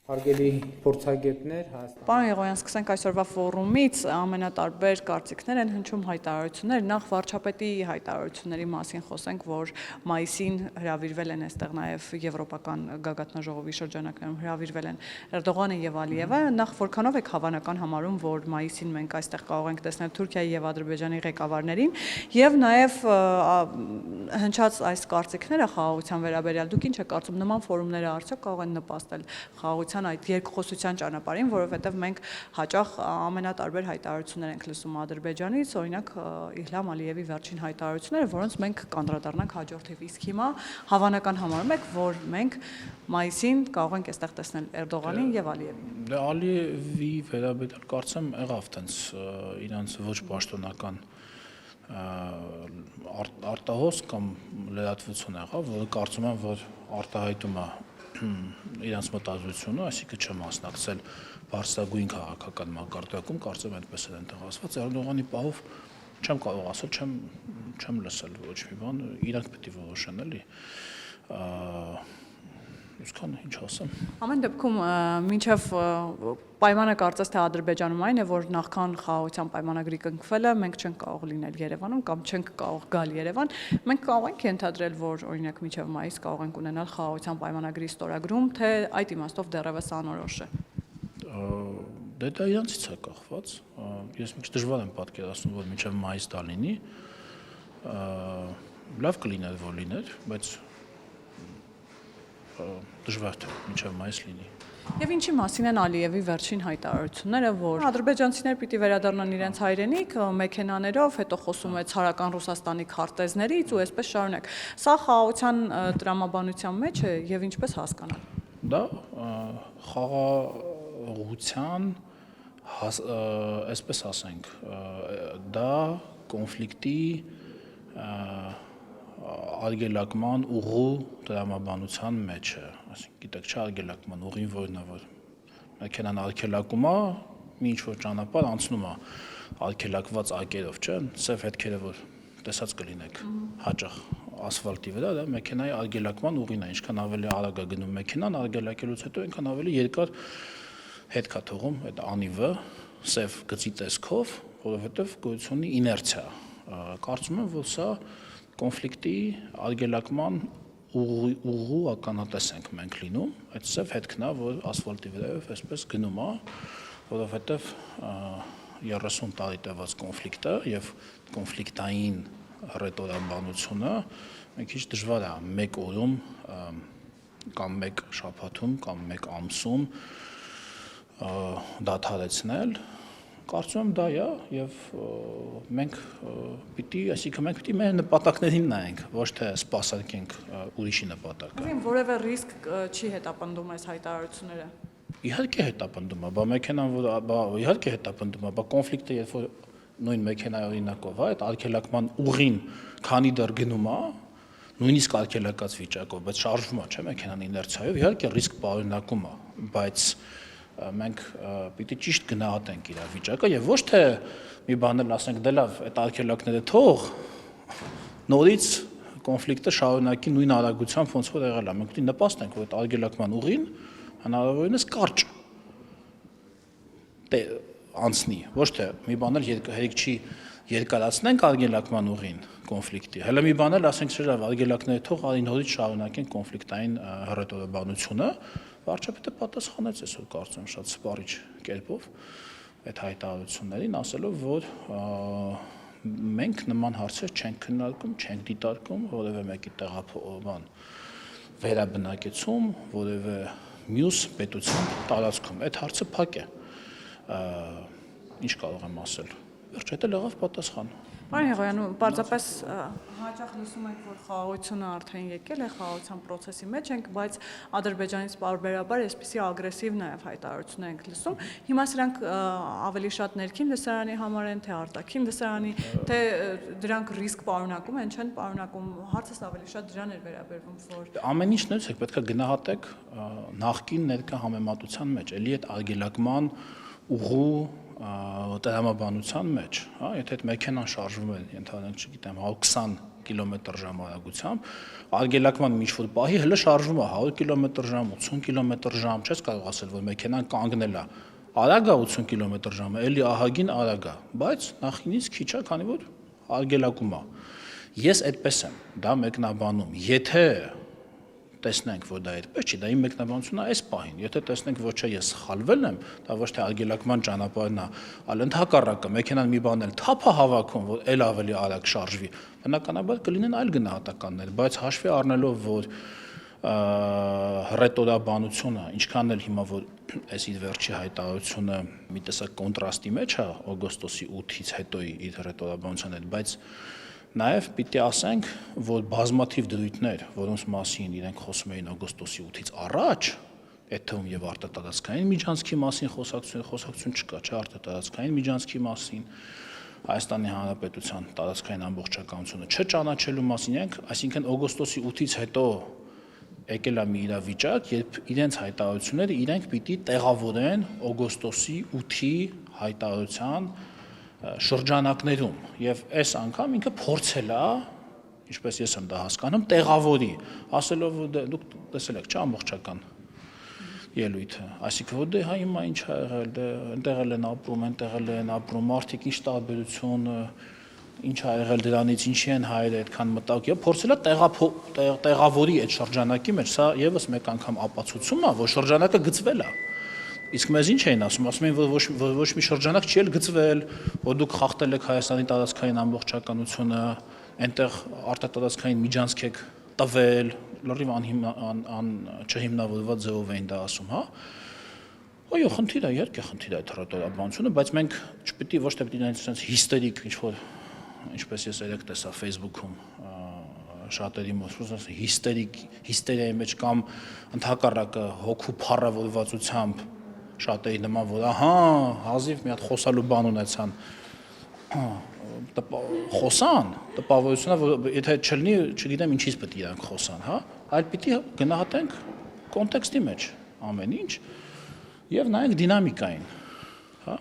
Հարգելի փորձագետներ, Հայաստան։ Պարոն Եղոյան, սկսենք այսօրվա ֆորումից, ամենատարբեր կարծիքներ են հնչում հայտարարություններ, նախ վարչապետի հայտարարությունների մասին խոսենք, որ մայիսին հրավիրվել են այստեղ նաև եվրոպական գագաթնաժողովի շրջանակներում հրավիրվել են Էրդողանը եւ Ալիևը, նախ որքանով եք հավանական համարում, որ մայիսին մենք այստեղ կարող ենք տեսնել Թուրքիայի եւ Ադրբեջանի ղեկավարներին եւ նաև հնչած այս կարծիքները խաղաղության վերաբերյալ, դուք ինչ եք կարծում, նման ֆորումները արդյոք կարող են նպաստել խաղաղության այդ երկխոսության ճանապարհին, որովհետև մենք հաճախ ամենատարբեր հայտարարություններ ենք լսում Ադրբեջանից, օրինակ Իլհամ Ալիևի վերջին հայտարարությունները, որոնց մենք կանդրադառնանք հաջորդիվ։ Իսկ հիմա հավանական համարում եք, որ մենք մայիսին կարող ենք այստեղ տեսնել Էրդողանին եւ Ալիևին։ Դե Ալիևի վերաբերյալ կարծեմ եղավ տենց իրանց ոչ պաշտոնական արտահոս կամ լրատվություն եղավ, որը կարծում եմ, որ արտահայտում է իրանց մտածությունը, այսինքն չմասնակցել բարձրագույն քաղաքական մակարդակում, կարծեմ այդպես էլ են տեղացված։ Էրդողանի պահով չեմ կարող ասել, չեմ լսել ոչ մի բան, իրանք պետք է որոշեն էլի։ Իսկան ինչ ասեմ։ Ամեն դեպքում մինչև պայմանը կարծես թե Ադրբեջանում այն է, որ նախքան խաղաղության պայմանագրի կնքվելը մենք չենք կարող լինել Երևանում կամ չենք կարող գալ Երևան, մենք կարող ենք ենթադրել, որ օրինակ մինչև մայիս կարող ենք ունենալ խաղաղության պայմանագրի ստորագրում, թե այդ իմաստով դեռևս անորոշ է։ Դե դա իրանցից է կախված։ Ես մի քիչ դժվար եմ պատկերացնում, որ մինչև մայիս դա լինի։ Լավ կլիներ, որ լիներ, բայց դժվար թե մինչև մայիս լինի։ Եվ ինչի մասին են Ալիևի վերջին հայտարարությունները, որ ադրբեջանցիներ պիտի վերադառնան իրենց հայրենիք մեքենաներով, հետո խոսում է ցարական Ռուսաստանի քարտեզներից ու այսպես շարունակ։ Սա խաղաղության տրամաբանության մեջ է եւ ինչպես հասկանալ։ Դա խաղաղության, այսպես ասենք, դա կոնֆլիկտի արգելակման ուղու տրամաբանության մեջ է, այսինքն գիտեք չէ արգելակման ուղին որն է, որ մեքենան արգելակում է, մի ինչ-որ ճանապարհ անցնում է արգելակված ակերով, չէ, սև հետքերը որ տեսած կլինեք հաճախ ասֆալտի վրա, դա մեքենայի արգելակման ուղին է, ինչքան ավելի արագ է գնում մեքենան, արգելակելուց հետո այնքան ավելի երկար հետք է թողում այդ անիվը սև գծի տեսքով, որովհետև գոյություն ունի իներցիա։ Կարծում եմ, որ սա կոնֆլիկտի արգելակման ուղու ականատես ենք մենք լինում, այդ սև հետքն է, որ ասֆալտի վրայով այսպես գնում է, որովհետև 30 տարի տևած կոնֆլիկտը եւ կոնֆլիկտային ռետորաբանությունը մի քիչ դժվար է մեկ օրում կամ մեկ շաբաթում կամ մեկ ամսում դադարեցնել։ Կարծում եմ դա է եւ մենք պիտի մեր նպատակներին նայենք, ոչ թե սպասարկենք ուրիշի նպատակը։ Ուրեմն որևէ ռիսկ չի հետապնդում այս հայտարարությունները։ Իհարկե հետապնդում է, բա մեքենան իհարկե հետապնդում է, բա կոնֆլիկտը երբ որ նույն մեքենայի օրինակով է, այդ արգելակման ուղին քանի դեռ գնում է, նույնիսկ արգելակած վիճակով, բայց շարժվում է, չէ՞, մեքենան իներցիայով, իհարկե ռիսկ պարունակում է, բայց մենք պիտի ճիշտ գնահատենք իր վիճակը եւ ոչ թե մի բան էլ ասենք դե լավ այդ արգելակները թող նորից կոնֆլիկտը շարունակի նույն արագությամբ ոնց որ եղել է մենք պիտի նպաստենք որ այդ արգելակման ուղին հնարավորինս կարճ անցնի ոչ թե մի բան էլ հերիք չի երկարացնենք արգելակման ուղին կոնֆլիկտի հələ մի բան էլ ասենք չէ լավ արգելակները թող արի նորից շարունակեն կոնֆլիկտային հռետորաբանությունը վարչապետը պատասխանեց այսօր կարծում շատ սպառիչ կերպով այդ հայտարարություններին ասելով որ մենք նման հարցեր չենք քննարկում, չենք դիտարկում որևէ մեկի տեղափոխման վերաբնակեցում, որևէ մյուս պետության տարածքում այդ հարցը փակ է ինչ կարող եմ ասել վերջ այդ էլ եղավ պատասխան Պարոն Եղոյան, պարզապես հաճախ լսում ենք, որ խաղաղությունը արդեն եկել է, խաղաղության process-ի մեջ ենք, բայց Ադրբեջանից պարբերաբար այսպիսի ագրեսիվ նաև հայտարարություններ ենք լսում։ Հիմա սրանք ավելի շատ ներքին լսարանի համար են, թե արտաքին լսարանի, թե դրանք ռիսկ պարունակում են, չեն պարունակում։ Հարցս ավելի շատ դրան էր վերաբերվում, որ ամեն ինչ նույնիսկ պետք է գնահատեք նախկին ներկա համեմատության մեջ, էլի այդ արգելակման ուղու տրամաբանության մեջ, հա, եթե այդ մեքենան շարժվում է, ընդհանրապես չգիտեմ, 120 կմ/ժ արագությամբ, արգելակման ինչ-որ պահի հələ շարժվում է 100 կմ/ժ, 80 կմ/ժ, չես կարող ասել, որ մեքենան կանգնել է։ Արագ է 80 կմ/ժ, էլի ահագին արագ է, բայց նախինից քիչ է, քանի որ արգելակում է։ Ես այդպես եմ դա մեկնաբանում։ Եթե տեսնենք, որ դա այդպես չի, դա իմ մեկնաբանությունն է այս պահին։ Եթե տեսնենք, որ չէ, ես սխալվել եմ, դա ոչ թե արգելակման ճանապարհն է, այլ ընդհակառակը, մեքենան մի բան էլ թափ է հավաքում, որ էլ ավելի արագ շարժվի, բնականաբար կլինեն այլ գնահատականներ, բայց հաշվի առնելով, որ հռետորաբանությունը, ինչքան էլ հիմա որ այս իր վերջի հայտարարությունը մի տեսակ կոնտրաստի մեջ է օգոստոսի 8-ից հետոյի իր հռետորաբանության հետ, բայց նաև պիտի ասենք, որ բազմաթիվ դրույթներ, որոնց մասին իրենք խոսում էին օգոստոսի 8-ից առաջ, այդ թվում եւ արտատարածքային միջանցքի մասին խոսակցություն չկա, չէ, արտատարածքային միջանցքի մասին, Հայաստանի Հանրապետության տարածքային ամբողջականությունը չճանաչելու մասին իրենք, այսինքն օգոստոսի 8-ից հետո եկել է մի իրավիճակ, երբ իրենց հայտարարությունները իրենք պիտի տեղավորեն օգոստոսի 8-ի հայտարարության շրջանակներում եւ այս անգամ ինքը փորձել է, ինչպես ես եմ դա հասկանում, տեղավորի, ասելով որ դուք տեսել եք, չէ, ամբողջական ելույթը, այսինքն որ դե հա հիմա ինչ ա եղել, դե այնտեղ են ապրում, այնտեղ են ապրում, մարդիկ ինչ տարբերություն, ինչ ա եղել դրանից, ինչի են հայերը այդքան մտակ, եւ փորձել է տեղավորի այդ շրջանակի մեջ, սա եւս մեկ անգամ ապացուցում է, որ շրջանակը գծվել է։ Իսկ մեզ ինչ էին ասում էին, որ ոչ մի շրջանակ չի էլ գծվել, որ դուք խախտել եք Հայաստանի տարածքային ամբողջականությունը, այնտեղ արտատարածքային միջանցք եք տվել, լրիվ չհիմնավորված ձևով էին դա ասում, հա։ Այո, խնդիր է, իհարկե խնդիր է այդ հռետորաբանությունը, բայց մենք չպիտի ոչ թե պիտի այնպես հիստերիկ ինչ-որ, ինչպես ես երեք տեսա Facebook-ում շատերի մոտ, հիստերիայի մեջ կամ ընդհակառակը հոգու փառավորվածությամբ շատերի նման, որ ահա, հազիվ մի հատ խոսալու բան ունեցան, խոսան, տպավորությունն է, որ եթե չլինի, չգիտեմ ինչից պետք է իրանք խոսան, հա, այլ պիտի գնահատենք կոնտեքստի մեջ ամեն ինչ եւ նայենք դինամիկային, հա,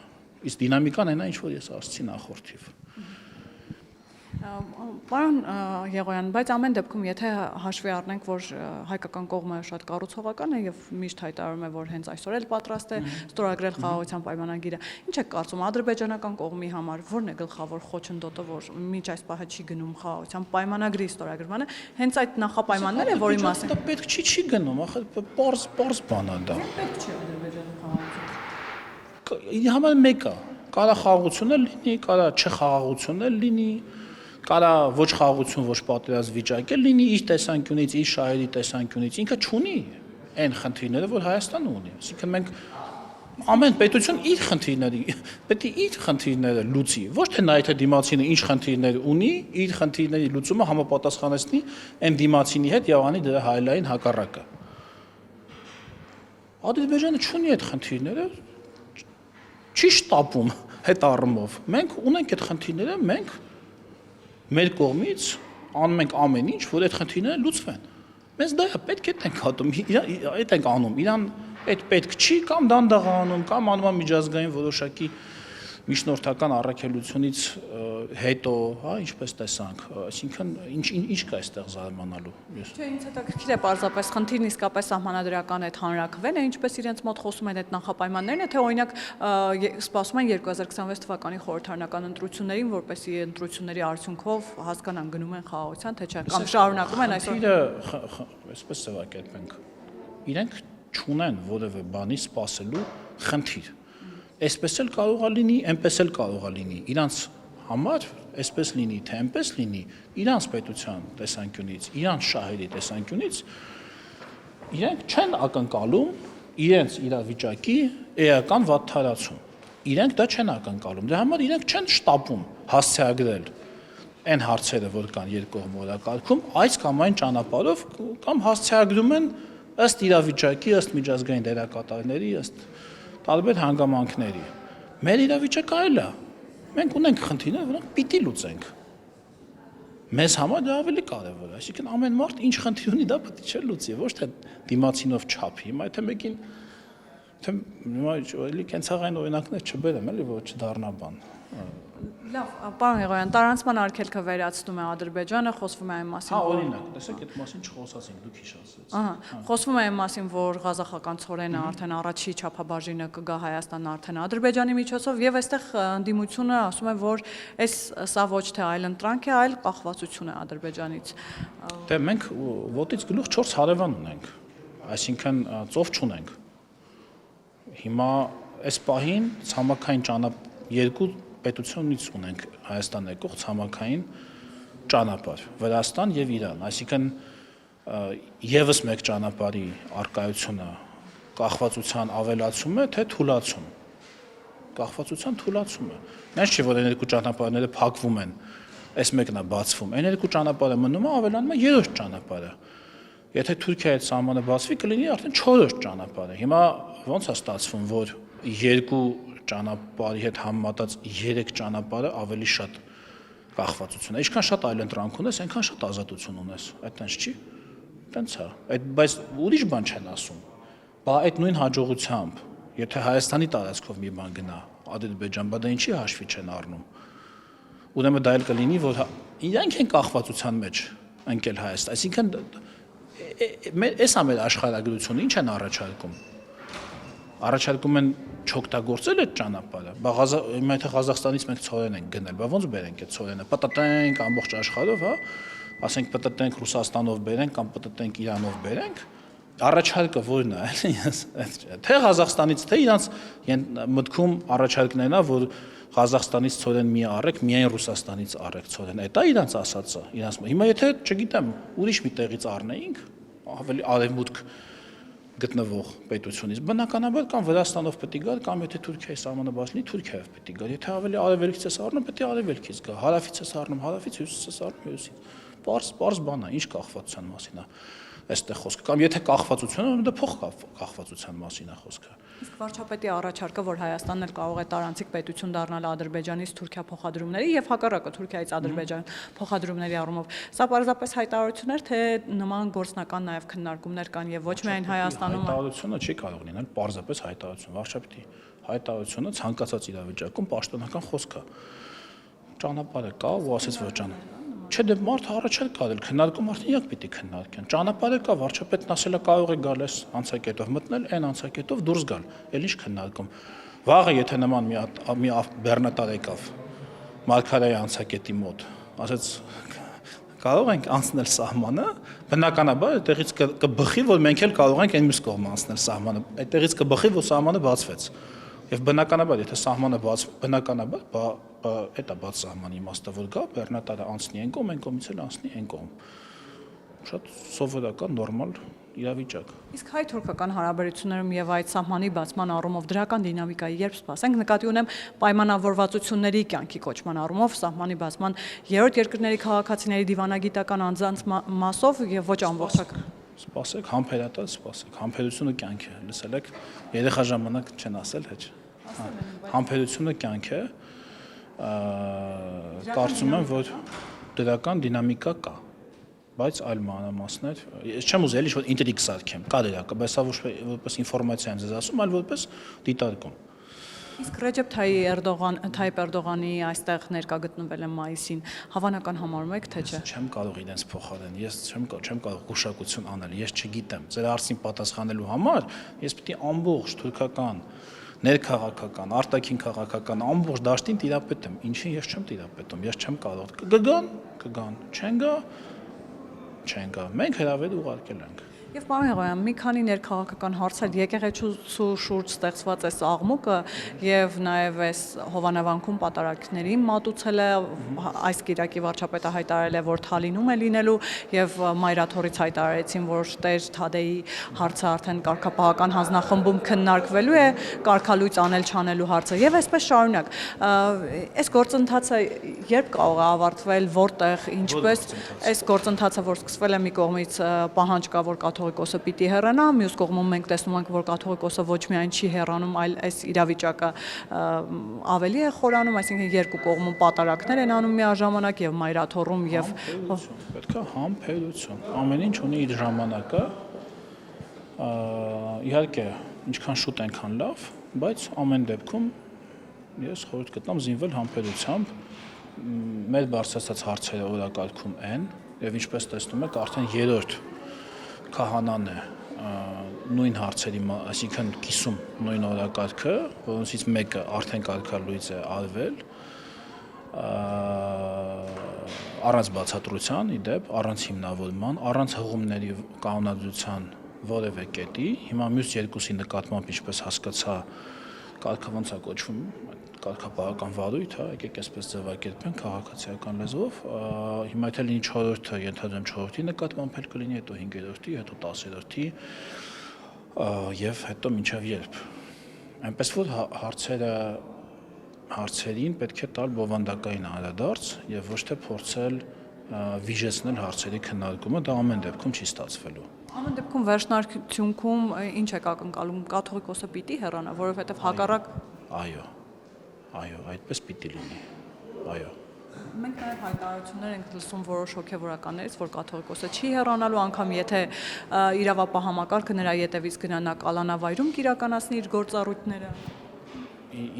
իսկ դինամիկան այնա ինչ որ ես ասացի նախորդիվ։ Պարոն Եղոյան, բայց ամեն դեպքում եթե հաշվի առնենք, որ հայկական կողմը շատ կառուցողական է եւ միշտ հայտարարում է, որ հենց այսօր էլ պատրաստ է ստորագրել խաղաղության պայմանագիրը, ինչ է կարծում ադրբեջանական կողմի համար, ո՞րն է գլխավոր խոչընդոտը, որ մինչ այս պահը չի գնում խաղաղության պայմանագրի ստորագրմանը, հենց այդ նախապայմանները, որի մասին դա պետք չի գնում, ախր պարզ բան է դա։ Պետք չի ադրբեջանի խաղաղություն։ Իր համար մեկը, կարա խաղաղություն էլ լինի, կարա չխաղաղություն էլ լինի, կարա ոչ խաղաղություն, ոչ պատերազմ վիճակ էլ լինի իր տեսանկյունից, իր շահերի տեսանկյունից, ինքը չունի այն խնդիրները, որ Հայաստանը ունի։ Այսինքն մենք ամեն պետություն իր խնդիրների, պետք է իր խնդիրները լուծի, ոչ թե նայ թե դիմացինը ինչ խնդիրներ ունի, իր խնդիրների լուծումը համապատասխանեցնի այն դիմացինի հետ եւ անի դրա հայլային հակառակը։ Ադրբեջանը չունի այդ խնդիրները, չի շտապում հետ առումով։ Մենք ունենք այդ խնդիրները, մենք մեր կողմից անում ենք ամեն ինչ, որ այդ խնդիրները լուծվեն։ Մենք դա պետք է ենք հատում, այդ ենք անում, իրան այդ պետք չի կամ դանդաղ անում, կամ անում միջազգային որոշակի միջնորդական առաքելությունից հետո, հա, ինչպես տեսանք, այսինքն ինչ կա այստեղ զարմանալու։ Չէ, ինձ հետաքրքիր է պարզապես խնդիրն իսկապես սահմանադրական այդ հանրաքվեն է, ինչպես իրենց մոտ խոսում են այդ նախապայմաններն է, թե օրինակ սպասում են 2026 թվականի խորհրդարանական ընտրություններին, որպեսզի ընտրությունների արդյունքով հասկանան գնում են խաղաղության, թե չէ, կամ շարունակում են այսօր։ Այսպես ձևակերպենք, իրենք չունեն որևէ բանի սպասելու խնդիր։ Այսպես էլ կարող է լինի, այնպես էլ կարող է լինի։ Իրանց համար այսպես լինի, թե այնպես լինի, իրանց պետության տեսանկյունից, իրանց շահերի տեսանկյունից իրենք չեն ակնկալում իրենց իրավիճակի էական վատթարացում։ Իրենք դա չեն ակնկալում։ Դրա համար իրենք չեն շտապում հասցեագրել այն հարցերը, որ կան երկկողմ օրակարգում, այս կամ այն ճանապարհով կամ հասցեագրում են ըստ իրավիճակի, ըստ միջազգային դերակատարների, ըստ տարբեր հանգամանքների։ Մեր իրավիճակը այլ է։ Մենք ունենք խնդիրներ, որոնք պիտի լուծենք։ Մեզ համար դա ավելի կարևոր է, այսինքն ամեն մարդ ինչ խնդիր ունի, դա պետք չէ լուծի, ոչ թե դիմացինով չափի։ Հիմա եթե մեկին Թե էլի կենցաղային օրինակներ չբերեմ, էլի որ չդառնա բան։ Լավ, պարոն Եղոյան, տարանցման արգելքը վերացնում է Ադրբեջանը, խոսվում է այն մասին, Հա, օրինակ, տեսեք, այդ մասին չխոսացինք, դուք հիշացրեցիք։ Ահա, խոսվում է այն մասին, որ ղազախական ցորենը արդեն առաջի չափաբաժինը կգա Հայաստանն արդեն Ադրբեջանի միջոցով եւ այստեղ ընդդիմությունը ասում է, որ սա ոչ թե այլընտրանք է, այլ կախվածություն է Ադրբեջանից։ Դե մենք ոտից գլուխ 4 հարևան ունենք, այսինքն ծով չունենք։ Հիմա այս պահին ցամաքային երկու պետությունից ունենք Հայաստան եկող ցամաքային ճանապարհ, Վրաստան եւ Իրան, այսինքն եւս մեկ ճանապարհի արկայությունը կախվածության ավելացում է, թե թուլացում։ Կախվածության թուլացում է։ Նայած չի, որ այն երկու ճանապարհները փակվում են, այս մեկն է բացվում։ Այն երկու ճանապարհը մնում է, ավելանում է երրորդ ճանապարհը։ Եթե Թուրքիայի ցամանը բացվի, կլինի արդեն 4-րդ ճանապարհը։ Հիմա ո՞նց է ստացվում, որ երկու ճանապարհի հետ համեմատած 3 ճանապարհը ավելի շատ կախվածություն է։ Ինչքան շատ այլընտրանք ունես, այնքան շատ ազատություն ունես։ Այդտենց չի։ Այդտենց է։ Բայց ուրիշ բան չեն ասում։ Բա այդ նույն հաջողությամբ, եթե Հայաստանի տարածքով մի բան գնա, Ադրբեջան, բա դա ինչի հաշվի չեն առնում։ Ուրեմն դա էլ կլինի, որ իրանք են կախվածության մեջ ընկել Հայաստան։ Այսինքն այս ամեն աշխարհագրությունը ինչ են առաջարկում։ Առաջարկում են չօգտագործել այդ ճանապարհը։ Բա եթե Ղազախստանից մենք ցորեն ենք գնել, բա ոնց բերենք այդ ցորենը։ Պտտենք ամբողջ աշխարհով, հա, ասենք պտտենք Ռուսաստանով բերենք կամ պտտենք Իրանով բերենք։ Առաջարկը ո՞րն է, թե Ղազախստանից, թե իրանց մտքում առաջարկներն է, որ Ղազախստանից ցորեն մի առեք, միայն Ռուսաստանից առեք ցորեն։ Այդ է իրանց ասածը, իրանց։ Հիմա եթե, չգիտեմ, ուրիշ մի տեղից առնեինք, ավելի արևմուտք գտնվող պետությունից, բնականաբար կամ Վրաստանով պետք է գա, կամ եթե Թուրքիայի սահմանը բաց լինի, Թուրքիայով պետք է գա։ Եթե ավելի արևելքից ես առնում, պետք է արևելքից գա, հարավից ես առնում, հարավից, հյուսիսից ես առնում, հյուսիսից։ Պարզ բան է, ինչ կախվածության մասին է այստեղ խոսքը, կամ եթե կախվածություն է, դա փող կախվածության մասին է խոսքը։ Իսկ վարչապետի առաջարկը, որ Հայաստանն էլ կարող է տարանցիկ պետություն դառնալ Ադրբեջանից Թուրքիա փոխադրումների եւ հակառակը Թուրքիայից Ադրբեջան փոխադրումների առումով, սա պարզապես հայտարարություն էր, թե նման գործնական նաեւ քննարկումներ կան եւ ոչ միայն Հայաստանում։ Հայտարարությունը չի կարող լինել պարզապես հայտարարություն, վարչապետի հայտարարությունը ցանկացած իրավիճակում պաշտոնական խոսք է։ Ճանապարհը կա, ու ասեց որ ճանապարհ։ Չէ, դե մարդը առաջարկ կա, քննարկում արդեն իրանք պիտի քննարկեն։ Ճանապարհը կա, վարչապետն ասել է կարող է գալ այս անցակետով մտնել, այն անցակետով դուրս գալ։ Էլ ինչ քննարկում։ Վաղը եթե նման մի բեռնատար եկավ Մարգարայի անցակետի մոտ, ասեց կարող ենք անցնել սահմանը, բնականաբար այդտեղից կբխի, որ մենք էլ կարող ենք այն մյուս կողմը անցնել սահմանը։ Այդտեղից կբխի, որ սահմանը բացվեց։ Եվ բնականաբար, եթե սահմանը բաց, բնականաբար, այդ է բաց սահմանի իմաստը, որ գա, բեռնատարը անցնի այն կողմ, այն կողմից էլ անցնի այն կողմ։ Շատ սովորական, նորմալ իրավիճակ։ Իսկ հայ-թուրքական հարաբերություններում եւ այդ սահմանի բացման առումով դրական դինամիկայի երբ սպասենք, նկատի ունեմ պայմանավորվածությունների կյանքի կոչման առումով սահմանի բացման երրորդ երկրների քաղաքացիների դիվանագիտական անձանց մասով եւ ոչ ամբողջական։ Սպասեք, համբերատար սպասեք, համբերությունը կյանք է, լսել եք, երեխա ժամանակ չեն ասել հեչ։ Համբերությունը կյանք է, կարծում եմ, որ դրական դինամիկա կա, բայց այլ մանրամասներ, ես չեմ ուզել ինչ-որ ինտրիգ սարքեմ, կա դրական, բայց սա որպես ինֆորմացիա եմ ձեզ ասում, այլ որպես դիտարկում։ Իսկ Ռեջեփ Թայիպ Էրդողանի այստեղ ներկա գտնվել է մայիսին, հավանական համարում եք, թե չէ։ Չեմ կարող իրենց փոխարեն, ես չեմ կարող գուշակություն անել, ես չգիտեմ։ Ձեր հարցին պատասխանելու համար ես պիտի ամբողջ թուրքական, ներքաղաքական, արտաքին քաղաքական ամբողջ դաշտին տիրապետեմ, ինչին ես չեմ տիրապետում, ես չեմ կարող։ Կգան, չեն գա։ Մենք հրավեր ուղարկել ենք։ Եվ պարոն Եղոյան, մի քանի ներքաղաքական հարցեր եկեղեցու շուրջ ստեղծված այս աղմուկը եւ նաեւ այս Հովանավանքում պատարագներին մատուցել է, այս կիրակի վարչապետը հայտարարել է, որ Թալինում է լինելու եւ Մայրաթորից հայտարարեցին, որ Տեր Թադեի հարցը արդեն կարգապահական հանձնախմբում քննարկվելու է, կարգալույծ անել չանելու հարցը եւ այսպես շարունակ։ Այս գործընթացը երբ կարող է ավարտվել, որտեղ, ինչպես այս գործընթացը, որ սկսվել է մի կողմից պահանջ կա, որ կաթողիկոսը պիտի հեռանա, մյուս կողմում մենք տեսնում ենք, որ կաթողիկոսը ոչ միայն չի հեռանում, այլ այս իրավիճակը ավելի է խորանում, այսինքն երկու կողմում պատարակներ են անում միաժամանակ եւ Մայրաթոռում եւ պետք է համբերություն։ Ամեն ինչ ունի իր ժամանակը։ Իհարկե ինչքան շուտ այնքան լավ, բայց ամեն դեպքում ես խորհուրդ կտամ զինվել համբերությամբ, մեր բարձրացած հարցերը օրակարգում են, եւ ինչպես տեսնում եք, արդեն երրորդ քահանան է նույն հարցերի, այսինքն կիսում նույն օրակարգը, որոնցից մեկը արդեն կարգալույծ է արվել, առանց բացատրության, իդեպ, առանց հիմնավորման, առանց հղումների կանոնադրության որևէ կետի, հիմա մյուս երկուսի նկատմամբ ինչպես հասկացա, կարգը ոնց է կոչվում, կարգապահական վարույթ, եկեք այսպես ձևակերպենք քաղաքացիական լեզվով, հիմա եթե լինի 4-րդը, ենթադրեմ 4-րդի նկատմամբ էլ կլինի, հետո 5-րդի, հետո 10-րդի եւ հետո մինչեւ երբ։ Այնպես որ հարցերին պետք է տալ բովանդակային անդրադարձ եւ ոչ թե փորձել վիժեցնել հարցերի քննարկումը, դա ամեն դեպքում չի ստացվելու։ Ամեն դեպքում վերջնարդյունքում ինչ է ակնկալում, կաթողիկոսը պիտի հեռանա, որովհետեւ հակառակ Այո, այդպես պիտի լինի։ Այո։ Մենք նաև հայտարարություններ ենք լսում որոշ հոգևորականներից, որ կաթողիկոսը չի հեռանալու, անգամ եթե իրավապահ համակարգը նրա ետևից գնա, նա կալանավայրում կիրականացնի իր գործառույթները։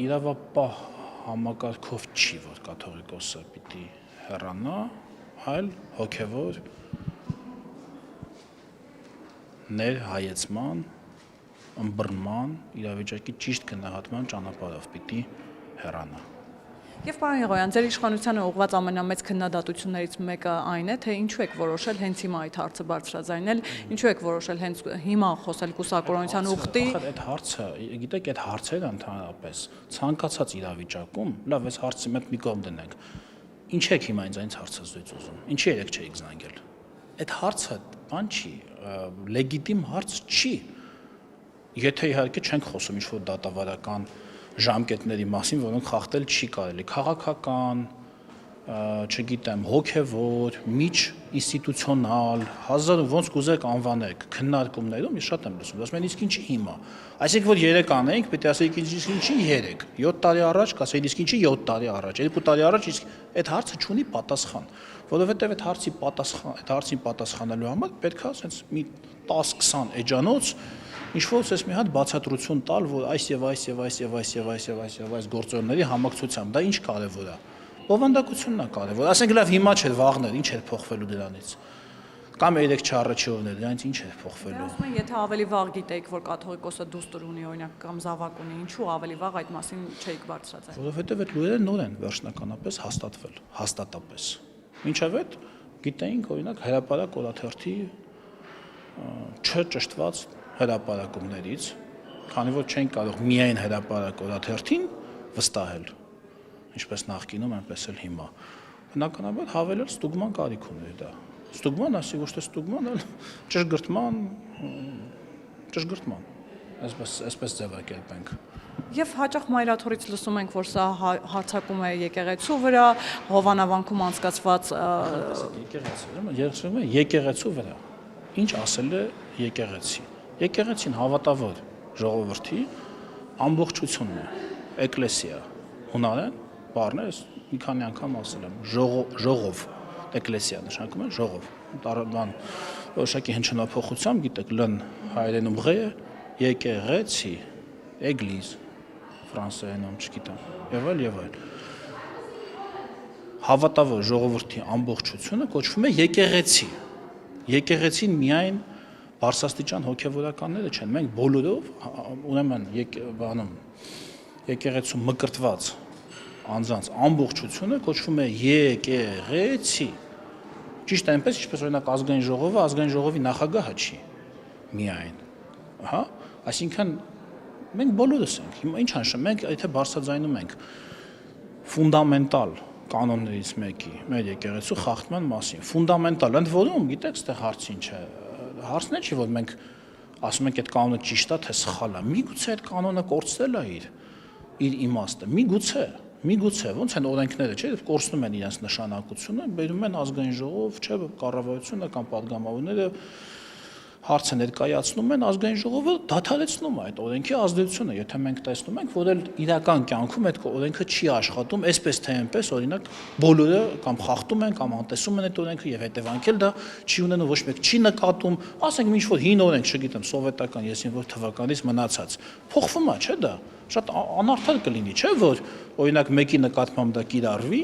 Իրավապահ համակարգով չի, որ կաթողիկոսը պիտի հեռանա, այլ հոգևոր ներհայեցման, ըմբռնման, իրավիճակի ճիշտ գնահատման ճանապարհով պիտի հեռանա։ Եվ պարոն Եղոյան, ձեր իշխանությանը ուղղված ամենամեծ քննադատություններից մեկը այն է, թե ինչու եք որոշել հենց հիմա այդ հարցը բարձրաձայնել, ինչու եք որոշել հենց հիմա խոսել կուսակրոնության ուխտի։ Այդ հարցը, գիտեք, այդ հարցերը ընդհանրապես ցանկացած իրավիճակում, լավ, այս հարցը մենք մի կողմ դնենք։ Ինչ եք հիմա ինձ հարցազրույց ուզում։ Ինչի երեք չէիք զանգել։ Այդ հարցը բան չի, լեգիտիմ հարց չի։ Եթե իհարկե չենք խոսում ինչ-որ դատավարական ժամկետների մասին, որոնք խախտել չի կարելի, քաղաքական, չգիտեմ, հոգևոր, միջ-ինստիտուցիոնալ, հազար ոնց կուզեք անվանեք, քննարկումներում ես շատ եմ լսում, ասում են իսկ ինչի հիմա։ Այսինքն որ 3 անենք, պետք է ասեիք իսկ ինչի 3, 7 տարի առաջ, կասեիք իսկ ինչի 7 տարի առաջ, 2 տարի առաջ, իսկ այդ հարցը չունի պատասխան, որովհետև այդ հարցին պատասխանելու համար պետք է ասենց մի 10-20 էջանոց ինչ-որ ես մի հատ բացատրություն տալ, որ այս եւ այս եւ այս եւ այս եւ այս եւ այս եւ այս գործոնների համակցությամբ, դա ինչ կարևոր է։ Բովանդակությունն է կարևոր։ Ասենք լավ հիմա չէ, վաղներ, ինչ էր փոխվելու դրանից։ Կամ 3 չառաջորդներ, դրանից ինչ էր փոխվելու։ Ասում են, եթե ավելի վաղ գիտեիք, որ կաթողիկոսը դուստր ունի, օրինակ, կամ զավակ ունի, ինչու ավելի վաղ այդ մասին չէիք բարձրացել։ Որովհետև այդ լուրերը նոր են վերջնականապես հաստատվել, հաստատապես։ Մինչև այդ գիտեինք, օրինակ, հրապարակ օրաթերթի չճշտված հրապարակումներից, քանի որ չենք կարող միայն հրապարակ օրաթերթին վստահել, ինչպես նախկինում, այնպես էլ հիմա։ Բնականաբար հավելել ստուգման կարիք ուներ դա։ Ստուգման, ասի ոչ թե ստուգման, այլ ճշգրտման։ Այսպես ձևակերպենք։ Եվ հաճախ մայրաթորից լսում ենք, որ սա հարձակում է եկեղեցու վրա, Հովանավանքում անցկացված եկեղեցու վրա։ Ինչ ասել է եկեղեցի։ Եկեղեցին հավատավոր ժողովրդի ամբողջությունն է, էկլեսիա, հունարեն բառն է, մի քանի անգամ ասել եմ, ժողով, էկլեսիա նշանակում է ժողով, բան որոշակի հնչյունափոխությամբ, գիտեք, լն հայերենում ղ է, եկեղեցի, էգլիզ, ֆրանսերենում, չգիտեմ, եւ այլ։ Հավատավոր ժողովրդի ամբողջությունը կոչվում է եկեղեցի։ Եկեղեցին միայն բարձրաստիճան հոգևորականները չեն, մենք բոլորով, ուրեմն եկեղեցու մկրտված անձանց ամբողջությունը կոչվում է եկեղեցի։ Ճիշտ այնպես, ինչպես օրինակ ազգային ժողովի նախագահը չի միայն, հա, այսինքն մենք բոլորս ենք, հիմա ինչ անշան, մենք եթե բարձրաձայնում ենք ֆունդամենտալ կանոններից մեկի մեր եկեղեցու խախտման մասին, ֆունդամենտալ, ընդ որում, գիտեք, այստեղ հարցը ինչ է, հարցն է չի, որ մենք ասում ենք այդ կանոնը ճիշտ է, թե սխալ է, միգուցե այդ կանոնը կորցրել է իր իմաստը, միգուցե, ոնց են օրենքները, չէ, կորցնում են իրենց նշանակությունը, բերում են ազգային ժողով, չէ, կառավարությունը կամ պատգամավորները հարցը ներկայացնում են, ազգային ժողովը դադարեցնում է այդ օրենքի ազդեցությունը, եթե մենք տեսնում ենք, որ իրական կյանքում այդ օրենքը չի աշխատում, այսպես թե այնպես, օրինակ, բոլորը կամ խախտում են կամ անտեսում են այդ օրենքը եւ հետեւանքել դա չի ունենում, ոչ մեկ չի նկատում, ասենք ինչ որ հին օրենք, չգիտեմ, սովետական, եսին որ թվականից մնացած, փոխվում է, չէ՞ դա։ Շատ անարդար կլինի, չէ՞ որ օրինակ մեկի նկատմամբ դա կիրառվի,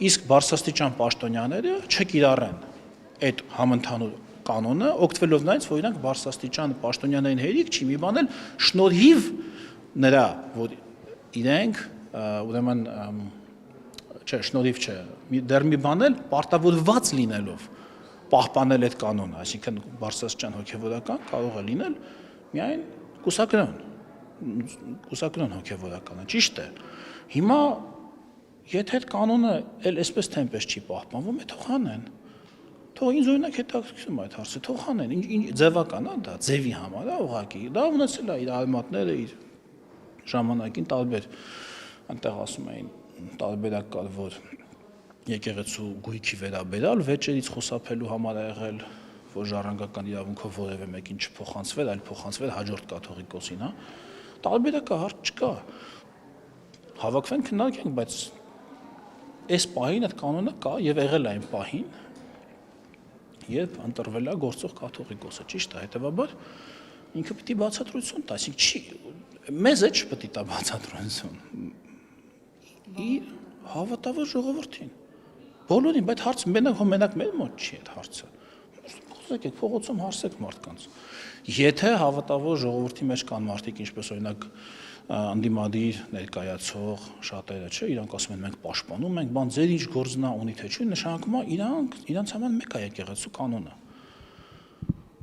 իսկ բարձրաստիճան պաշտոնյաները չկիրառեն այդ համընդհանուր կանոնը, օգտվելով նրանից, որ իրանք բարձրաստիճան պաշտոնյաներին հերիք չի մի բան էլ շնորհիվ նրա, որ իրենք ուրեմն չէ, շնորհիվ չէ, դեռ մի բան էլ պարտավորված լինելով պահպանել այդ կանոնը, այսինքն բարձրաստիճան հոգևորական կարող է լինել միայն կուսակրոն հոգևորականը, ճիշտ է։ Հիմա եթե այդ կանոնը էլ այսպես թե այնպես չի պահպանվում, թող հանեն։ Թող ինձ օրինակ հետաքրքրում է այդ հարցը, թող հանեն, ինչ ձևական է դա, ձևի համար է ուղղակի։ Դա ունեցել է իր արմատները, իր ժամանակին տարբեր, այնտեղ ասում էին, տարբերակ կար, որ եկեղեցու գույքի վերաբերալ վեճերից խուսափելու համար է եղել, որ ժառանգական իրավունքով որևէ մեկին չփոխանցվել, այլ փոխանցվել հաջորդ կաթողիկոսին, հա։ Տարբերակը հարց չկա։ Հավաքվեն քննարկենք, բայց այս պահին այդ կանոնը կա եւ եղել է այն պահին, երբ ընտրվել է գործող կաթողիկոսը, ճիշտ է, հետեւաբար ինքը պիտի բացատրություն տա, այսինքն չի մեզ է չպետք է տա բացատրություն։ Իր հավատավոր ժողովրդին։ Բոլորին, բայց հարցը մենակ մեր մոտ չի այդ հարցը։ Խոսեք, փողոցում հարցեք մարդկանց։ Եթե հավատավոր ժողովրդի մեջ կան մարդիկ, ինչպես օրինակ անդիմադիր ներկայացող շատերը, չէ, իրանք ասում են մենք պաշտպանում ենք, բան ձեր ինչ գործնա ունի թե չի, նշանակում է իրանք համար մեկ է եկեղեցու կանոնը։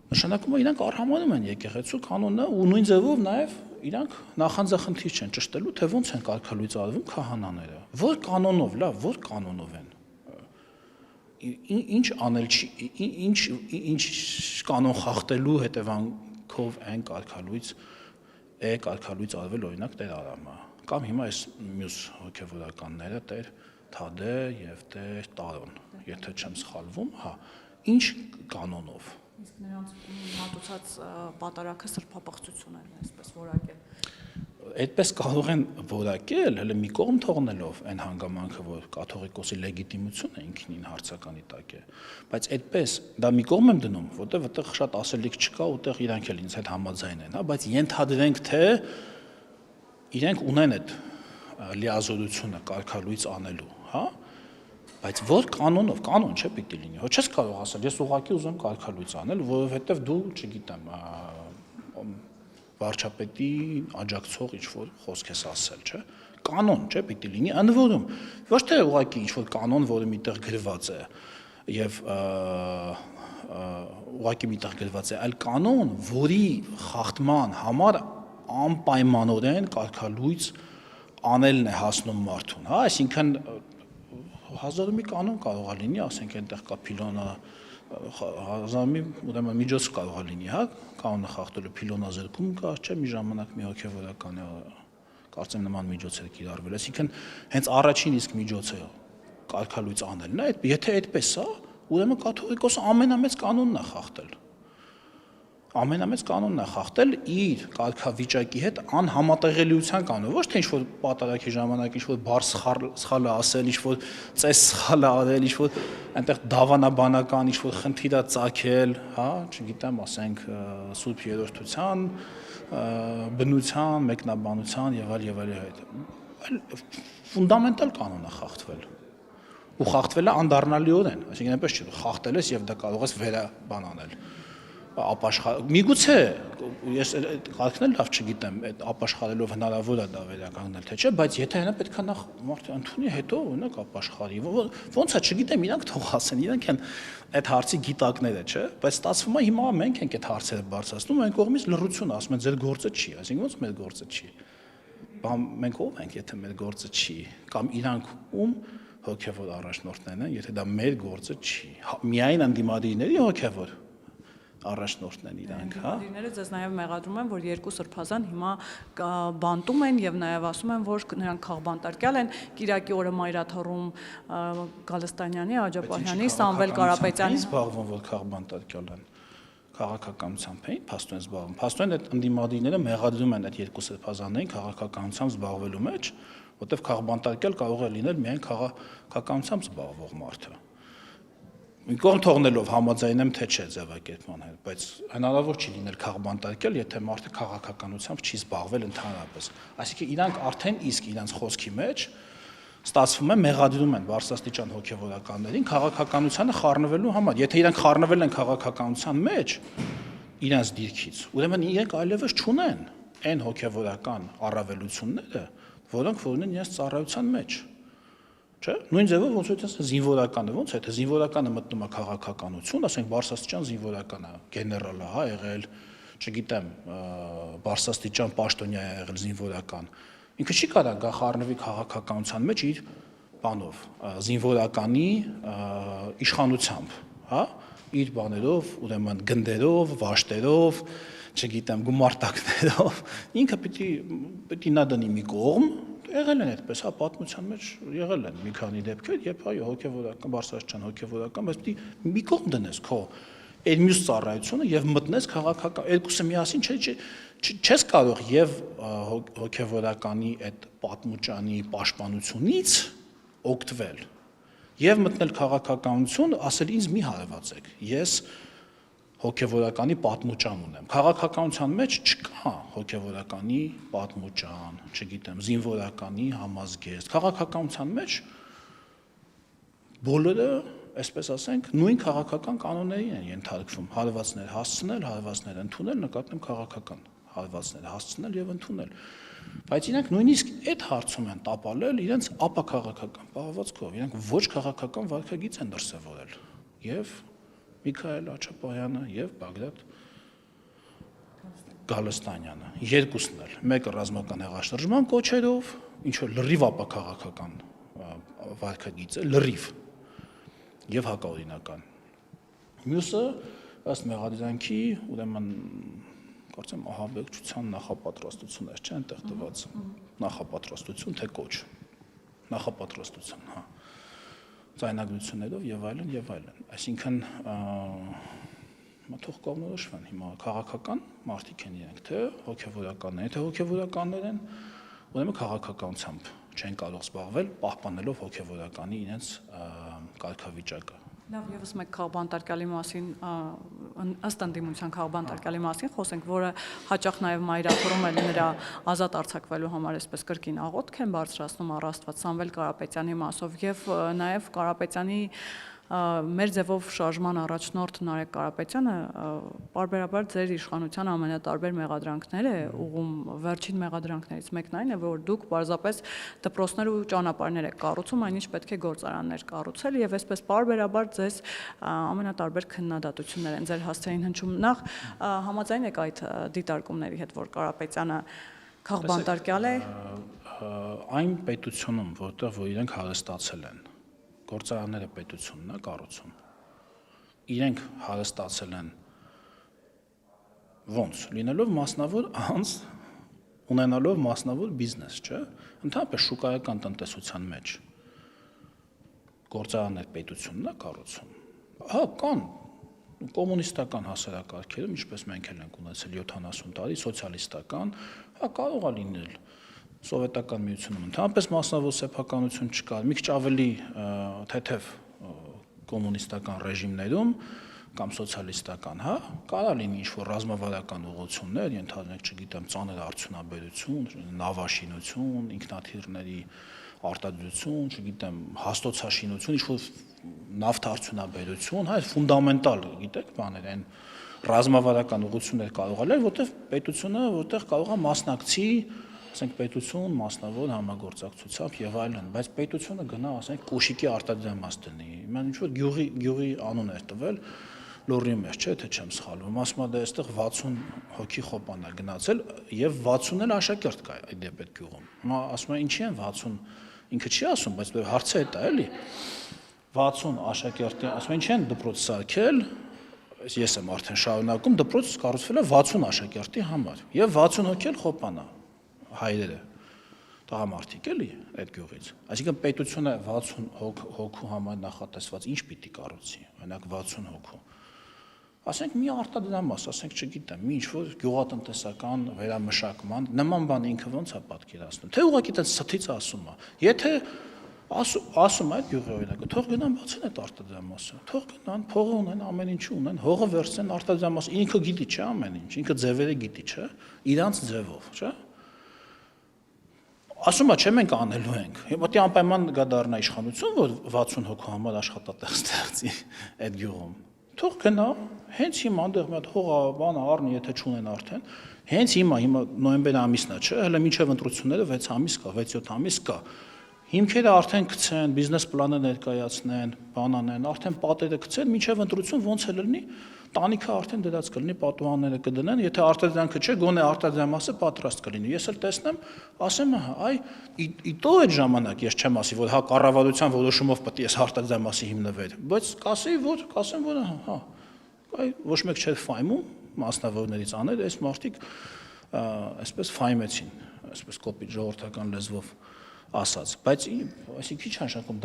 Նշանակում է իրանք արհամանում են եկեղեցու կանոնը ու նույն ձևով նաև իրանք նախանձախնդիր չեն ճշտելու, թե ոնց են կարգալույծ արվում քահանաները։ Որ կանոնով, լավ, որ կանոնով են։ Ինչ անել չի, ինչ կանոն խախտելու հետևանքով են կարգալույծ արվել օրինակ Տեր Արամը կամ հիմա այս մյուս հոգևորականները Տեր Թադե եւ Տեր Տարոն, եթե չեմ սխալվում, հա, ինչ կանոնով։ Իսկ նրանց մատուցած պատարակը սրբապղծություն են, այսպես որակել։ Այդպես կարող են որակել, հələ մի կողմ թողնելով այն հանգամանքը, որ կաթողիկոսի լեգիտիմությունը ինքնին հարցականի տակ է, բայց այդպես դա մի կողմ եմ դնում, որտեղ այդտեղ շատ ասելիք չկա, ուտեղ իրանք էլ ինձ հետ համաձայն են, հա, բայց ենթադրենք, թե իրենք ունեն այդ լիազորությունը կարգալույծ անելու, հա, բայց որ կանոնով, կանոն չէ պիտի լինի, հո չես կարող ասել, ես ուղղակի ուզում կարգալույծ անել, որովհետև դու, չգիտեմ, վարչապետի աջակցող ինչ-որ խոսք ես ասել, չէ, կանոն չէ պիտի լինի, ընդ որում, ոչ թե ուղղակի ինչ-որ կանոն, որը միտեղ գրված է եւ ուղղակի միտեղ գրված է, այլ կանոն, որի խախտման համար անպայմանորեն կարգալույծ անելն է հասնում մարդուն, հա, այսինքն հազարումի կանոն կարող է լինի, ասենք այնտեղ կա փիլոնը հազարումի ուրեմն միջոց կարող է լինի, հա, կանոնը խախտելու փիլոնազրկում կա, չէ, մի ժամանակ մի հոգևորական կարծեմ նման միջոց է կիրառվել, այսինքն հենց առաջին իսկ միջոցը կարգալույծ անելն է, եթե այդպես է, ուրեմն կաթողիկոսը ամենամեծ կանոնն է խախտել։ Ամենամեծ կանոնն է խախտել իր կարգավիճակի հետ անհամատեղելիության կանոնը, ոչ թե ինչ-որ պատարակի ժամանակ ինչ-որ բառ սխալ ասել, ինչ-որ ծես սխալ արել, ինչ-որ այնտեղ դավանաբանական ինչ-որ խնդիր ծագել, հա, չգիտեմ, ասենք Սուրբ Երրորդության, բնության, մեկնաբանության եւ այլ հետ։ Այլ ֆունդամենտալ կանոն է խախտվել։ Ու խախտվել է անդառնալիորեն, այսինքն այնպես չի, խախտել ես եւ դա կարող ես վերաբան անել։ Միգուցե ես կարգն էլ լավ չգիտեմ, այդ ապաշխարելով հնարավոր է դա վերականգնել, թե չէ, բայց եթե հենա պետք է նախ մարդը ընդունի, հետո օրինակ ապաշխարի։ Ոնց է, չգիտեմ, իրանք թող ասեն, իրանք են այդ հարցի գիտակները, չէ, բայց ստացվում է հիմա մենք ենք այդ հարցերը բարձրացնում, այն կողմից լռություն, ասում են ձեր գործը չի, այսինքն ոնց մեր գործը չի։ Բան մենք ով ենք, եթե մեր գործը չի, կամ իրանք ում հոգևոր առաջնորդներն են, եթե դա մեր գործը չի։ Միայն անդիմադիրների հոգևոր առաջնորդն են իրանք, հա։ Անդիմադիրները ձեզ նաև մեղադրում են, որ երկու սրբազան հիմա բանտում են եւ նաև ասում են, որ նրանք քաղբանտարկյալ են Կիրակի օրը Մայրաթոռում Գալստանյանի, Աջապահյանի, Սամվել Կարապետյանի։ Զբաղվում որ քաղբանտարկյալ են։ քաղաքականությամբ էին փաստորեն զբաղվում։ Փաստորեն այդ ընդդիմադիրները մեղադրում են այդ երկու սրբազաններին քաղաքականությամբ զբաղվելու մեջ, որտեղ քաղբանտարկել կարող է լինել միայն քաղաքականությամբ զբաղվող մարդը։ Մի կողմ թողնելով համաձայնեմ թե չէ ձևակերպման հետ, բայց հնարավոր չի լինել քաղբանտարկել, եթե մարդը քաղաքականությամբ չի զբաղվել ընդհանրապես։ Այսինքն իրանք արդեն իսկ իրանց խոսքի մեջ ստացվում է մեղադրում են բարձրաստիճան հոգևորականներին քաղաքականությանը խառնվելու համար։ Եթե իրանք խառնվել են քաղաքականության մեջ իրանց դիրքից, ուրեմն իրենք այլևս չունեն այն հոգևորական առավելությունները, որոնք որ ունեն իրենց ծառայության մեջ։ Չէ՞։ Նույն ձևով ոնց որ զինվորականը, ոնց է, թե զինվորականը մտնում է քաղաքականություն, ասենք բարձրաստիճան զինվորականը, գեներալ է, հա, եղել, չգիտեմ, բարձրաստիճան պաշտոնյա է եղել զինվորական։ Ինքը չի կարող գա խառնվի քաղաքականության մեջ իր բանով, զինվորականի իշխանությամբ, հա, իր բաներով, ուրեմն գնդերով, վաշտերով, չգիտեմ, գումարտակներով, ինքը պիտի նա դնի մի կողմ, եղել են այդպես, հա, պատմության մեջ եղել են մի քանի դեպքեր, երբ այո, հոգևորական, բարձրաստիճան հոգևորական, բայց պիտի մի կողմ դնես քո այդ մյուս ծառայությունը եւ մտնես քաղաքական, երկուսը միասին չես կարող եւ հոգևորականի այդ պատմուճանի պաշտպանությունից օգտվել եւ մտնել քաղաքականություն, ասել ինձ մի հարվածեք, ես հոգևորականի պատմուճան ունեմ։ Քաղաքականության մեջ չկա հոգևորականի պատմուճան, չգիտեմ, զինվորականի համազգեստ։ Քաղաքականության մեջ բոլորը, այսպես ասենք, նույն քաղաքական կանոններին են ենթարկվում։ Հարվածներ հասցնել, հարվածներ ընդունել, նկատեմ քաղաքական հարվածներ հասցնել եւ ընդունել։ Բայց իրենք նույնիսկ այդ հարցում են տապալել իրենց ապաքաղաքական պահվածքով, իրենք ոչ քաղաքական վարքագիծ են դրսևորել։ Եվ Միքայել Աչապարյանը եւ Բագրատ Գալստանյանը, երկուսն էլ, մեկը ռազմական հեղաշրջման կոչերով, ինչ որ լրիվ ապաքաղաքական վարքագիծ է, լրիվ եւ հակաօրինական։ Մյուսը ըստ մեղադրանքի, ուրեմն կարծեմ ահաբեկչության նախապատրաստություն էր, չէ՞, այնտեղ տված նախապատրաստություն, թե կոչ, նախապատրաստություն, հա, ձայնագրություններով եւ այլն եւ այլն։ Այսինքն թող կողմնորոշվեն հիմա քաղաքական մարդիկ են իրենք, թե հոգևորականներ, թե հոգևորականներ են, ուրեմն քաղաքականությամբ չեն կարող զբաղվել, պահպանելով հոգևորականի իրենց կարգավիճակը։ Լավ, եւս մեկ քաղբանտարկյալի մասին, ըստ ընդդիմության քաղբանտարկյալի մասին խոսենք, որը հաճախ նաեւ մայրաթորում էլ նրա ազատ արձակվելու համար այսպես կրկին աղոթք են բարձրացնում առ Աստված Սամվել Կարապետյանի մասով եւ նաեւ Կարապետյանի մեր ձևով շարժման առաջնորդ Նարեկ Կարապետյանը պարբերաբար ձեր իշխանության ամենատարբեր մեղադրանքներ է ուղում, վերջին մեղադրանքներից մեկն այն է, որ դուք պարզապես դպրոցներ ու ճանապարհներ եք կառուցում, այնինչ պետք է գործարաններ կառուցել եւ այսպես պարբերաբար ձեզ ամենատարբեր քննադատություններ են ձեր հասցեին հնչում։ Նախ համաձայն եք այդ դիտարկումների հետ, որ Կարապետյանը քաղբանտարկյալ է այն պետությունում, որտեղ որ իրենք հարստացել են գործարանները պետությունն է կառուցում։ Իրենք հարստացել են ոնց, լինելով մասնավոր անձ, ունենալով մասնավոր բիզնես, չէ՞։ Ընդհանրապես շուկայական տնտեսության մեջ գործարաններ պետությունն է կառուցում։ Հա, կան կոմունիստական հասարակարգերում, ինչպես մենք էլ ենք ունեցել 70 տարի, սոցիալիստական, հա, կարող է լինել սովետական միությունում ընդհանրապես մասնավոր սեփականություն չկար, մի քիչ ավելի թեթև կոմունիստական ռեժիմներում կամ սոցիալիստական, հա, կարա լինի ինչ-որ ռազմավարական ուղղություններ, ենթադրենք, չգիտեմ, ծանր արդյունաբերություն, նավաշինություն, ինքնաթիռների արտադրություն, չգիտեմ, հաստոցաշինություն, ինչ-որ նավթարդյունաբերություն, հա, ֆունդամենտալ, գիտեք, բաներ են, ռազմավարական ուղղություններ կարող է լինել, որտեղ պետությունը, որտեղ կարող է մասնակցի ասենք պետություն, մասնավոր համագործակցությամբ եւ այլն, բայց պետությունը գնա, ասենք, կոշիկի արտադրամաս դնի։ Իմեն ինչ-որ գյուղի անուն էր տվել, լոռի մեջ, չէ՞, թե չեմ սխալվում։ Ասում է, դե այստեղ 60 հոգի խոպան է գնացել եւ 60 էլ աշակերտ կա այդ դեպետ գյուղում։ Հիմա ասում է, ինչի են 60, ինքը չի ասում, բայց հարցը է դա, էլի։ 60 աշակերտի, ասում է, ինչի են դպրոց սարքել, ես եմ արդեն շարունակում, դպրոց կառուցվել է 60 աշակերտի համար եւ 60 հոգի էլ խոպան է հայրերը տղամարդիկ էլի այդ գյուղից։ Այսինքն պետությունը 60 հոգու համար նախատեսված ինչ պիտի կառուցի, օրինակ 60 հոգու։ ասենք մի արտադրամաս, ասենք չգիտեմ, մի ինչ-որ գյուղատնտեսական վերամշակման նման բան ինքը ոնց է պատկերացնում։ Թե ուղղակի դա սթից ասում է։ Եթե ասում այդ գյուղի օրինակը, թող գնան բացեն այդ արտադրամասը, թող գնան, փողը ունեն, ամեն ինչ ունեն, հողը վերցնեն արտադրամաս, ինքը գիտի չէ ամեն ինչ, ինքը ձևերը գիտի չէ, իրանց ձևով, չէ։ Ասում է, չէ, մենք անելու ենք։ Հիմա դի անպայման գադառնա իշխանություն, որ 60 հոգու համար աշխատատեղ ստեղծի այդ գյուղում։ Թող գնա, հենց հիմա այնտեղ մի հատ հողա բանը առնի, եթե չունեն արդեն, հենց հիմա նոյեմբեր ամիսն է, չէ, հələ մինչև ընտրությունները 6 ամիս կա, 6-7 ամիս կա։ Հիմքերը արդեն գցեն, բիզնես պլանը ներկայացնեն, բան անեն, արդեն պատերը գցեն, մինչև ընտրություն ոնց է լինի, տանիքը արդեն դրած կլինի, պատուհանները կդնեն, եթե արտադրյալը չէ, գոնե արտադրամասը պատրաստ կլինի։ Ես էլ տեսնեմ, ասեմ, այ իտո այդ ժամանակ ես չեմ ասի, որ հա կառավարության որոշումով պետք է ես արտադրամասի հիմնվեր, բայց կասեմ, որ հա, այ ոչ մեկ չէր ֆայմում մասնավորներից անել, այս մարդիկ այսպես ֆայմեցին, այսպես կոպիտ ժողովրդական լեզվով ասած, բայց այսինքն քիչ անշանակում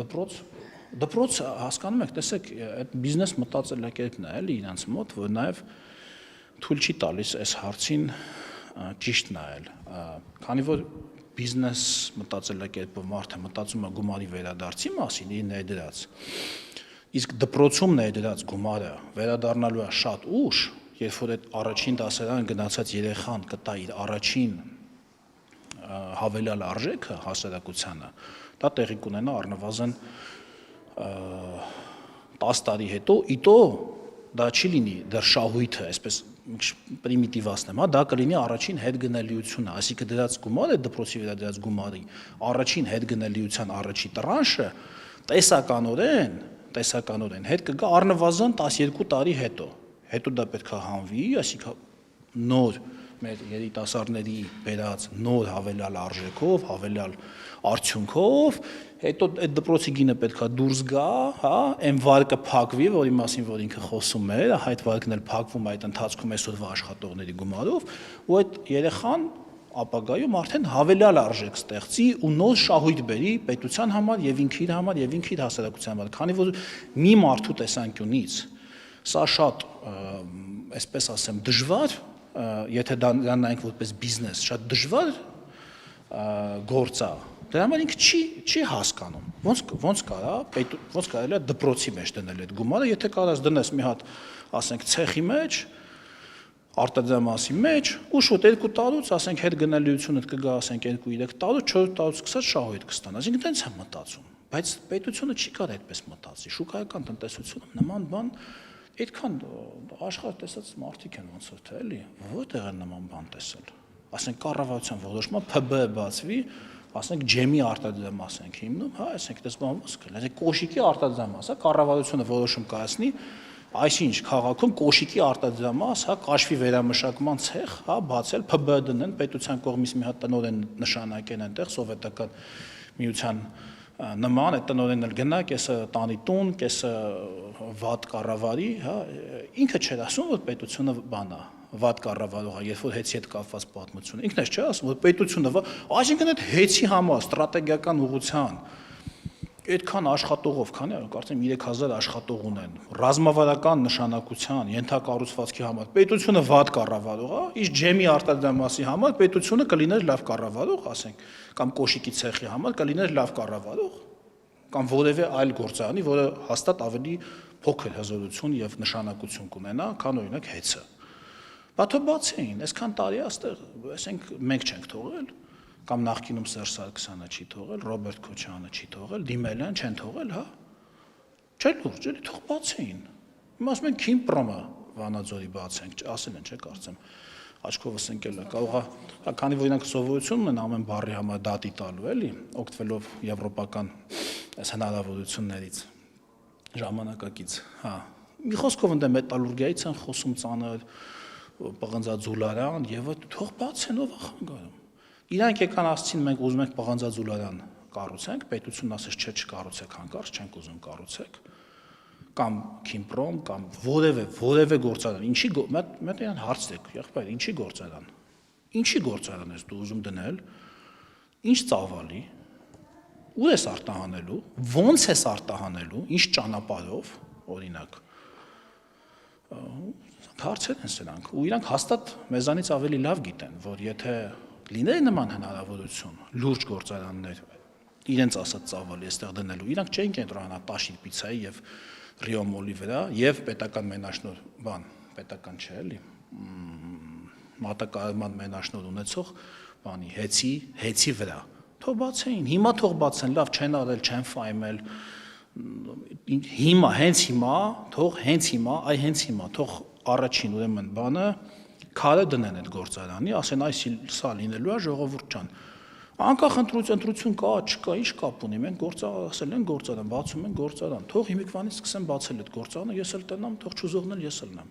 դպրոց հասկանում եք, տեսեք, այդ բիզնես մտածելակերպն է, էլի իրանց մոտ, որ նաև թույլ չի տալիս այս հարցին ճիշտ նայել, քանի որ բիզնես մտածելակերպով մարդը մտածում է գումարի վերադարձի մասին, իր ներդրած, իսկ դպրոցում ներդրած գումարը վերադառնալու է շատ ուշ, երբ որ այդ առաջին դասարան գնացած երեխան կտա իր առաջին հավելյալ արժեքը հասարակությանը, դա տեղի կունենա առնվազն 10 տարի հետո, իտո դա չի լինի դեռ շահույթը, այսպես պրիմիտիվացնեմ, հա, դա կլինի առաջին հետգնելիությունը, այսինքն դրած գումարը, դպրոցի վերադրած գումարի, առաջին հետգնելիության առաջի տրանշը տեսականորեն հետ կգա առնվազն 12 տարի հետո դա պետք է հանվի, այսինքն նոր մեր երիտասարդների բերած նոր հավելյալ արժեքով, հավելյալ արդյունքով, հետո այդ դպրոցի գինը պետքա դուրս գա, հա, այն վարկը փակվի, որի մասին որ ինքը խոսում էր, այդ վարկն էլ փակվում այդ ընթացքում այսօրվա աշխատողների գումարով, ու այդ երեխան ապագայում արդեն հավելյալ արժեք ստեղծի ու նոր շահույթ բերի պետության համար եւ ինքը իր համար եւ ինքը իր հասարակության համար, քանի որ մի մարդու տեսանկյունից սա շատ, այսպես ասեմ, դժվար եթե դա նայենք որպես բիզնես, շատ դժվար գործ է, դրա համար ինքը չի հասկանում, ոնց կարելի է դպրոցի մեջ դնել այդ գումարը, եթե կարաս դնես մի հատ, ասենք, ցեխի մեջ, արտադրամասի մեջ, ու շուտ 2 տարուց, ասենք, հետ գնելիությունդ կգա, ասենք, 2-3 տարուց, 4 տարուց սկսած շահույթ կստանա, այսինքն տենց է մտածում, բայց պետությունը չի կարող այդպես մտածի, շուկայական տնտեսությունում նման բան այդքան աշխարհ տեսած մարդիկ են ոնց որ թե էլի, որտեղ են նման բան տեսել։ Ասենք կառավարության որոշումը ՓԲ բացվի, ասենք ջեմի արտադրամաս ենք հիմնում, հա, ասենք դες բան ոնց կլինի, ասենք կոշիկի արտադրամաս, հա, կառավարությունը որոշում կայացնի, այսինչ քաղաքում կոշիկի արտադրամաս, հա, կաշվի վերամշակման ցեխ, հա, բացել, ՓԲ դնեն, պետության կողմից մի հատ տնօրեն նշանակեն այնտեղ սովետական միության նման այդ տնօրենն էլ գնա, կեսը տանի տուն, կեսը վատ կառավարի, հա, ինքը չէր ասում, որ պետությունը բան է, վատ կառավարող է, երբ որ հեծի հետ կապված պատմություն։ Ինքն էլ չէ ասում, որ պետությունը, այսինքն այդ հեծի համար ստրատեգիական ուղղության այդքան աշխատողով, քանի կարծեմ 3000 աշխատող ունեն, ռազմավարական նշանակության, ենթակառուցվածքի համար պետությունը վատ կառավարող է, իսկ ջեմի արտադրամասի համար պետությունը կլիներ լավ կառավարող, ասենք, կամ կոշիկի ցեխի համար կլիներ լավ կառավարող, կամ որևէ այլ գործարանի, որը հաստատ ավելի փոքր հզորություն եւ նշանակություն կունենա, քան օրինակ հեծը։ Բաթո բացեին, այսքան տարի աստեղ, ասենք, մենք չենք թողել, կամ նախկինում Սերժ Սարգսյանը չի թողել, Ռոբերտ Քոչարյանը չի թողել, դիմել են, չեն թողել, հա։ Չէ՞ լուրջ, էլի թող բացեին։ Հիմա ասում են Քիմպրոմը Վանաձորի բացենք, ասել են, չէ՞ կարծեմ, աչքովս ընկել է, կարող է, քանի որ իրանք սովորություն ունեն ամեն բառի համար դատի տալու, էլի, օգտվելով եվրոպական այս հնարավորություններից ժամանակակից, հա։ Մի խոսքով ընդ մետալուրգիայից են խոսում ծանր, պղնձաձուլարան եւ թող բացեն, ով է խանգարում։ Իրանք եկան ասցին մենք ուզում ենք պղնձաձուլարան կառուցենք, պետությունն ասեց չէ չկառուցեք հանկարծ, չենք ուզում կառուցեք, կամ Քիմպրոմ, կամ որևէ գործարան, ինչի մենք իրան հարց տեք, եղբայր, ինչի գործարան ես դու ուզում դնել, ինչ ծավալի, ուր ես արտահանելու, ոնց ես արտահանելու, ինչ ճանապարհով, օրինակ, Հարցեր են սրանք ու իրանք հաստատ մեզանից ավելի լավ գիտեն, որ եթե լիներ նման հնարավորություն, լուրջ գործարաններ իրենց ասած ծավալի այստեղ դնելու, իրանք չէին կենտրոնանա Տաշիր պիցայի եւ Ռիո մոլի վրա եւ պետական մենաշնոր պետական չէ էլի մատակարարման մենաշնոր ունեցող բանի հեծի վրա թող բացեին հիմա թող բացեն լավ չեն արել չեն ֆայմել հիմա հենց հիմա թող առաջին ուրեմն բանը քարը դնեն այդ գործարանի ասեն այս սա լինելու է ժողովուրդ ջան անկախ ընտրություն կա չկա ինչ կապ ունի մենք ասել են գործարան բացում են գործարան թող հիմիկվանից սկսեն բացել այդ գործարանը ես էլ տնամ թող չուզողն էլ ես էլ նամ